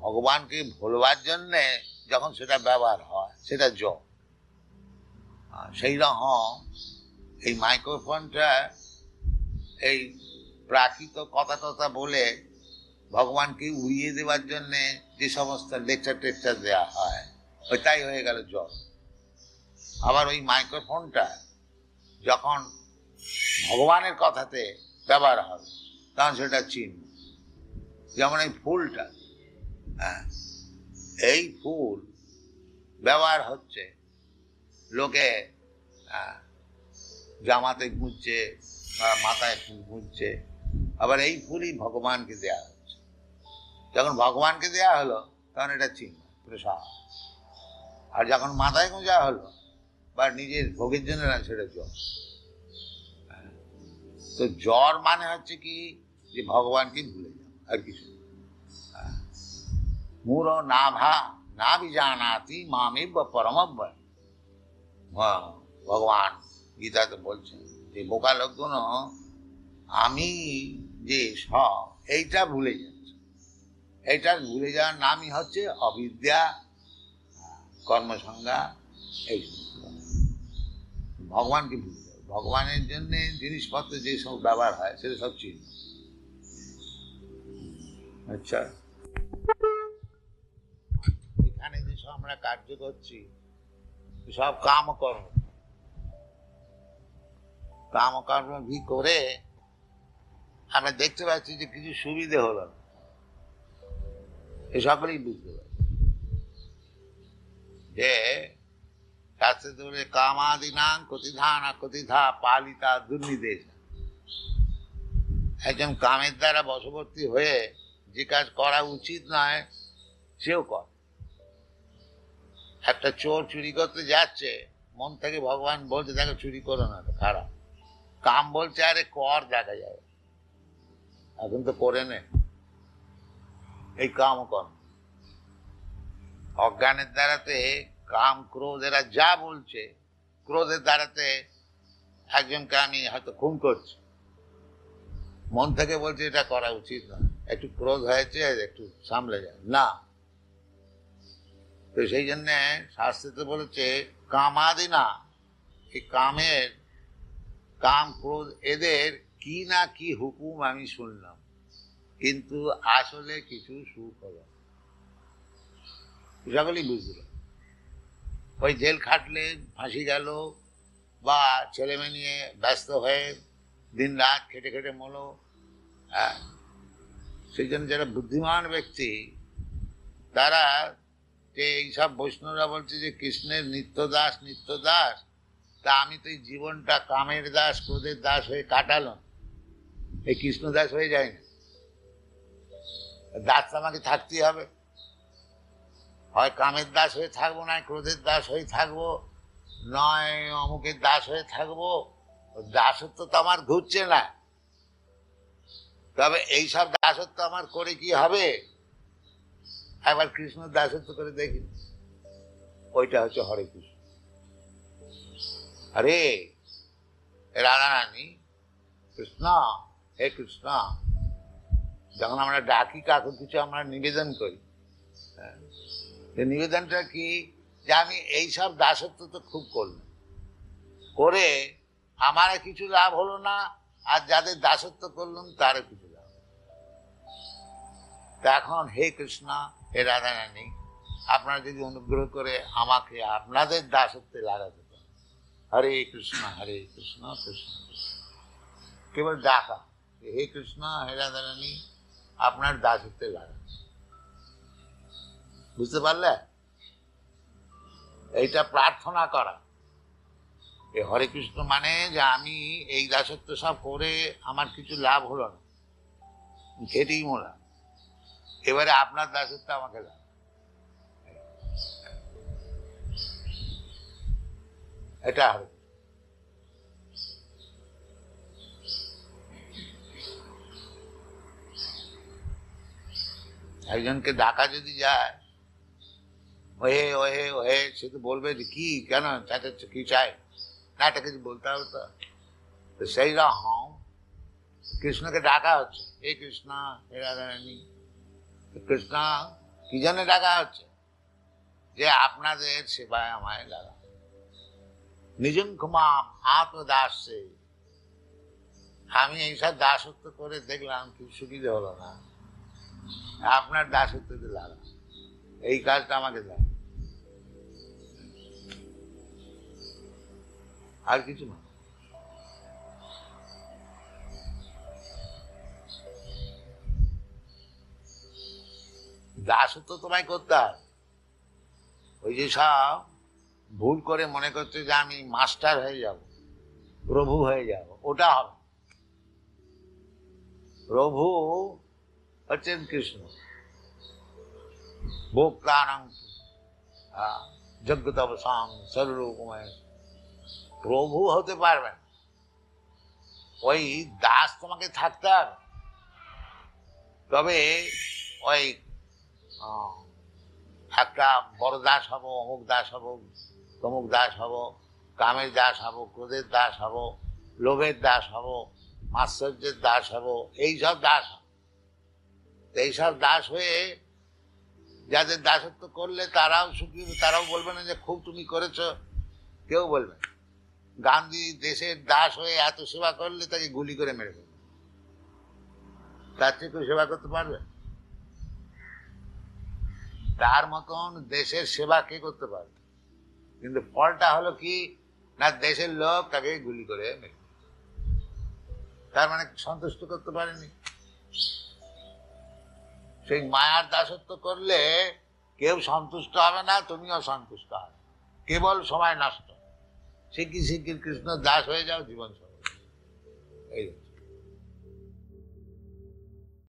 ভগবানকে ভোলবার জন্যে যখন সেটা ব্যবহার হয় সেটা জড়। সেই রকম এই মাইক্রোফোনটা এই প্রাকৃত কথা টথা বলে ভগবানকে উড়িয়ে দেওয়ার জন্যে যে সমস্ত লেকচার টেকচার দেওয়া হয় ওইটাই হয়ে গেল জড়। আবার ওই মাইক্রোফোনটা যখন ভগবানের কথাতে ব্যবহার হবে তখন সেটা চিহ্ন। যেমন এই ফুলটা, হ্যাঁ, এই ফুল ব্যবহার হচ্ছে লোকে জামাতে গুঁজছে বা মাথায় গুঁজছে, আবার এই ফুলই ভগবানকে দেয়া হচ্ছে। যখন ভগবানকে দেয়া হলো তখন এটা চিহ্ন, প্রসাদ। আর যখন মাথায় গুঁজা হলো বা নিজের ভোগের জন্য না, সেটা জ্বর। তো জ্বর মানে হচ্ছে কি, যে ভগবানকে ভুলে যাও, আর কিছু। মূঢ় নাভা না বিজানাতি মামেব পরমব্বর। ভগবান গীতাতে বলছেন যে বোকা লোকগুলো আমি যে সব এইটা ভুলে যাচ্ছে। এইটা ভুলে যাওয়ার নামই হচ্ছে অবিদ্যা, কর্মসংজ্ঞা। এই ভগবানকে ভুলে যাও। ভগবানের জন্য জিনিসপত্র যেসব ব্যবহার হয় সেটা সব চিহ্ন। আচ্ছা, এখানে যেসব আমরা কার্য করছি সব কামকর্ম। কামকর্ম ভি করে আমরা দেখতে পাচ্ছি যে কিছু সুবিধে হলো না, এ সকলেই বুঝতে পারছি যে শাস্ত্রে ধরে কামাদিনাং কতিধানা কতিধা পালিতা দুর্নির্দেশ। একজন কামের দ্বারা বশবর্তী হয়ে যে কাজ করা উচিত নয় সেও কর। একটা চোর চুরি করতে যাচ্ছে, মন থেকে ভগবান বলছে দেখো চুরি করো না, খারাপ। কাম বলছে আরে কর, দেখা যাবে, এখন তো করে নে। এই কাম কর্ম অজ্ঞানের দ্বারাতে কাম ক্রোধ এরা যা বলছে, ক্রোধের দ্বারাতে একজনকে আমি হয়তো খুন করছি, মন থেকে বলছে এটা করা উচিত না, একটু ক্রোধ হয়েছে একটু সামলে যায় না। তো সেই জন্যে শাস্ত্রে বলেছে কামাদি না, এই কামের, কাম ক্রোধ এদের কি না কি হুকুম আমি শুনলাম, কিন্তু আসলে কিছু সুখ হলো সকলেই বুঝল। ওই জেল খাটলে ফাঁসি গেল, বা ছেলে মেয়ে নিয়ে ব্যস্ত হয়ে দিন রাত খেটে খেটে মলো। হ্যাঁ, সেই জন্য যারা বুদ্ধিমান ব্যক্তি তারা, যে এইসব বৈষ্ণবরা বলছে যে কৃষ্ণের নিত্য দাস নিত্য দাস, তা আমি তো এই জীবনটা কামের দাস ক্রোধের দাস হয়ে কাটালাম, এই কৃষ্ণ দাস হয়ে যায় না। দাস আমাকে থাকতেই হবে, হয় কামের দাস হয়ে থাকবো, নয় ক্রোধের দাস হয়ে থাকবো, নয় অমুকের দাস হয়ে থাকবো। দাসত্ব তো আমার ঘুরছে না। তবে এইসব দাসত্ব আমার করে কি হবে, একবার কৃষ্ণ দাসত্ব করে দেখি, ওইটা হচ্ছে হরে কৃষ্ণ। আরে রাধা রানী কৃষ্ণ, হে কৃষ্ণ, যখন আমরা ডাকি কাকু কিছু আমরা নিবেদন করি, নিবেদনটা কি, যে আমি এইসব দাসত্ব তো খুব করলাম, করে আমার কিছু লাভ হলো না, আর যাদের দাসত্ব করলাম তারও কিছু লাভ। তা এখন হে কৃষ্ণ, হে রাধা রানী, আপনারা যদি অনুগ্রহ করে আমাকে আপনাদের দাসত্বে লাগাতে পারেন। হরে কৃষ্ণ কৃষ্ণ কৃষ্ণ, কেবল ডাকা, হে কৃষ্ণ হে রাধা রানী আপনার দাসত্বে লাগান। বুঝতে পারলে? এইটা প্রার্থনা করা। এই হরে কৃষ্ণ মানে যে আমি এই দাসত্ব সব করে আমার কিছু লাভ হলো না, খেটেই মোলা, এবারে আপনার দাসত্ব আমাকে লাভ। এটা হবে। একজনকে ডাকা যদি যায়, ওহে ওহে ওহে, সে তো বলবে যে কি, কেন চাচাচ্ছ, কি চাই না, এটা কিছু বলতে হবে তো। সেই রকম কৃষ্ণকে ডাকা হচ্ছে, হে কৃষ্ণ হে রাধা রানী। কৃষ্ণ কি জন্য ডাকা হচ্ছে? যে আপনাদের সেবায় আমায় লাগা। নিজং ক্ষমাম আত্মদাসে, আমি এইসব দাসত্ব করে দেখলাম কি সুবিধা হলো না, আপনার দাসত্বতে লাগা, এই কাজটা আমাকে দেয়, আর কিছু না। দাসত্ব তোমায় করতে হবে। ওই যে সব ভুল করে মনে করছে যে আমি মাস্টার হয়ে যাব, প্রভু হয়ে যাব, ওটা হবে। প্রভু হচ্ছেন কৃষ্ণ, ভোক্তানাং যজ্ঞতপসাম সর্বরূপময়। প্রভু হতে পারবেন, ওই দাস তোমাকে থাকতে হবে। তবে ওই একটা বড় দাস হব, অমুক দাস হব, তমুক দাস হব, কামের দাস হব, ক্রোধের দাস হব, লোভের দাস হব, মাৎসর্যের দাস হব, এইসব দাস। এইসব দাস হয়ে যাদের দাসত্ব করলে তারাও সুখী, তারাও বলবে না যে খুব তুমি করেছ, কেউ বলবে না। গান্ধী দেশের দাস হয়ে এত সেবা করলে তাকে গুলি করে মেরে ফেলবে, তার চেয়ে কেউ সেবা করতে পারবে? তার মতন দেশের সেবা কে করতে পারবে? কিন্তু ফলটা হলো কি না, দেশের লোক তাকে গুলি করে মেরে, তার মানে সন্তুষ্ট করতে পারেনি। সেই মায়ার দাসত্ব করলে কেউ সন্তুষ্ট হবে না, তুমিও সন্তুষ্ট হবে, কেবল সময় নষ্ট। শিগগির শিগগির কৃষ্ণ দাস হয়ে যাও, জীবন সফল। এই